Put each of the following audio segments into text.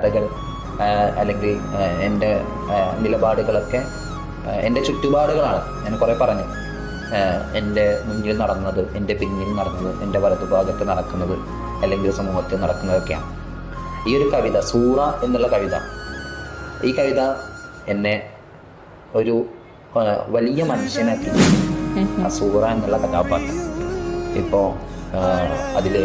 കഥകൾ അല്ലെങ്കിൽ എൻ്റെ നിലപാടുകളൊക്കെ എൻ്റെ ചുറ്റുപാടുകളാണ്. ഞാൻ കുറേ പറഞ്ഞു, എൻ്റെ മുന്നിൽ നടന്നത്, എൻ്റെ പിന്നിൽ നടന്നത്, എൻ്റെ വലതുഭാഗത്ത് നടക്കുന്നത്, അല്ലെങ്കിൽ സമൂഹത്തിൽ നടക്കുന്നതൊക്കെയാണ്. ഈ ഒരു കവിത, സൂറ എന്നുള്ള കവിത, ഈ കവിത എന്നെ ഒരു വലിയ മനുഷ്യനാക്കി. ആ സൂറ എന്നുള്ള കഥാപാത്രം ഇപ്പോൾ അതിൽ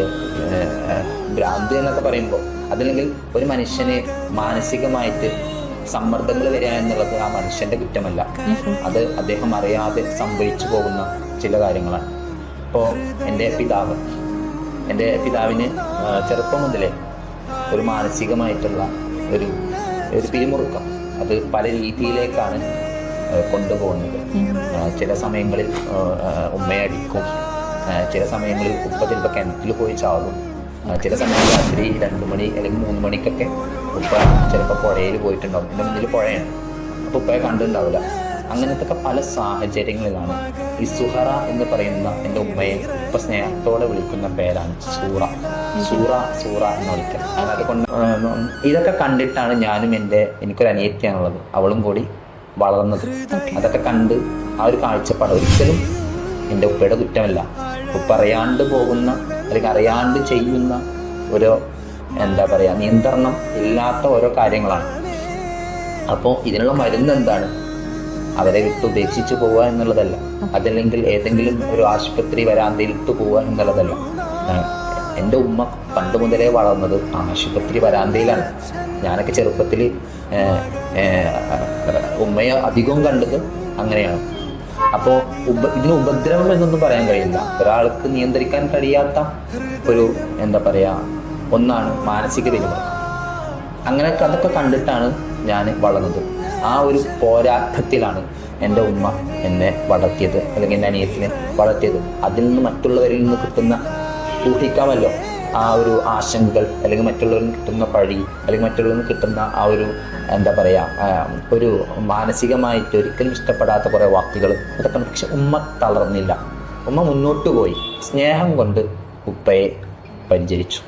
ഭ്രാന്തി എന്നൊക്കെ പറയുമ്പോൾ അതല്ലെങ്കിൽ ഒരു മനുഷ്യന് മാനസികമായിട്ട് സമ്മർദ്ദങ്ങൾ വരിക എന്നുള്ളത് ആ മനുഷ്യൻ്റെ കുറ്റമല്ല, അത് അദ്ദേഹം അറിയാതെ സംഭവിച്ചു പോകുന്ന ചില കാര്യങ്ങളാണ്. ഇപ്പോൾ എൻ്റെ പിതാവിന് ചെറുപ്പം മുതലേ ഒരു മാനസികമായിട്ടുള്ള ഒരു പിരിമുറുക്കം, അത് പല രീതിയിലേക്കാണ് കൊണ്ടുപോകുന്നത്. ചില സമയങ്ങളിൽ ഉമ്മയെ അടിക്കും, ചില സമയങ്ങളിൽ ഉപ്പ ചിലപ്പോൾ കിണറ്റിൽ പോയി ചാവും, ചില സമയത്ത് രാത്രി 2 മണി അല്ലെങ്കിൽ 3 മണിക്കൊക്കെ ഉപ്പ ചിലപ്പോൾ പുഴയിൽ പോയിട്ടുണ്ടാവും. എൻ്റെ മുന്നിൽ പുഴയാണ്, അപ്പോൾ ഉപ്പയെ കണ്ടിട്ടുണ്ടാവില്ല. അങ്ങനത്തെ പല സാഹചര്യങ്ങളിലാണ് ഈ സുഹറ എന്ന് പറയുന്ന എൻ്റെ ഉമ്മയെ ഉപ്പ സ്നേഹത്തോടെ വിളിക്കുന്ന പേരാണ് സൂറ എന്ന് വിളിക്കുന്നത്. അതുകൊണ്ട് ഇതൊക്കെ കണ്ടിട്ടാണ് ഞാനും എനിക്കൊരു അനിയത്തിയാണുള്ളത്, അവളും കൂടി വളർന്നത്. അതൊക്കെ കണ്ട് ആ ഒരു കാഴ്ചപ്പാട് ഒരിക്കലും എൻ്റെ ഉപ്പയുടെ കുറ്റമല്ല. ഉപ്പ അറിയാണ്ട് പോകുന്ന അല്ലെങ്കിൽ അറിയാണ്ട് ചെയ്യുന്ന ഓരോ നിയന്ത്രണം ഇല്ലാത്ത ഓരോ കാര്യങ്ങളാണ്. അപ്പോൾ ഇതിനുള്ള മരുന്ന് എന്താണ്? അവരെ വിട്ട് ഉപേക്ഷിച്ച് പോവുക എന്നുള്ളതല്ല, അതല്ലെങ്കിൽ ഏതെങ്കിലും ഒരു ആശുപത്രി വരാന്തയിൽ ഇട്ട് പോവുക എന്നുള്ളതല്ല. എൻ്റെ ഉമ്മ പണ്ട് മുതലേ വളർന്നത് ആശുപത്രി വരാന്തയിലാണ്. ഞാനൊക്കെ ചെറുപ്പത്തിൽ ഉമ്മയെ അധികവും കണ്ടത് അങ്ങനെയാണ്. അപ്പോൾ ഇതിന് ഉപദ്രവം എന്നൊന്നും പറയാൻ കഴിയില്ല. ഒരാൾക്ക് നിയന്ത്രിക്കാൻ കഴിയാത്ത ഒരു ഒന്നാണ് മാനസിക പിരിമുറുക്കം. അതൊക്കെ കണ്ടിട്ടാണ് ഞാൻ വളർന്നത്. ആ ഒരു പോരാട്ടത്തിലാണ് എൻ്റെ ഉമ്മ എന്നെ വളർത്തിയത്, അല്ലെങ്കിൽ എൻ്റെ അനിയത്തിനെ വളർത്തിയത്. അതിൽ നിന്ന് മറ്റുള്ളവരിൽ നിന്ന് കിട്ടുന്ന, ഊഹിക്കാമല്ലോ, ആ ഒരു ആശങ്കകൾ, അല്ലെങ്കിൽ മറ്റുള്ളവരിൽ നിന്ന് കിട്ടുന്ന പഴി, അല്ലെങ്കിൽ മറ്റുള്ളവരിൽ നിന്ന് കിട്ടുന്ന ആ ഒരു ഒരു മാനസികമായിട്ട് ഒരിക്കലും ഇഷ്ടപ്പെടാത്ത കുറേ വാക്കുകൾ, അതൊക്കെ. പക്ഷെ ഉമ്മ തളർന്നില്ല, ഉമ്മ മുന്നോട്ട് പോയി, സ്നേഹം കൊണ്ട് ഉപ്പയെ പരിചരിച്ചു.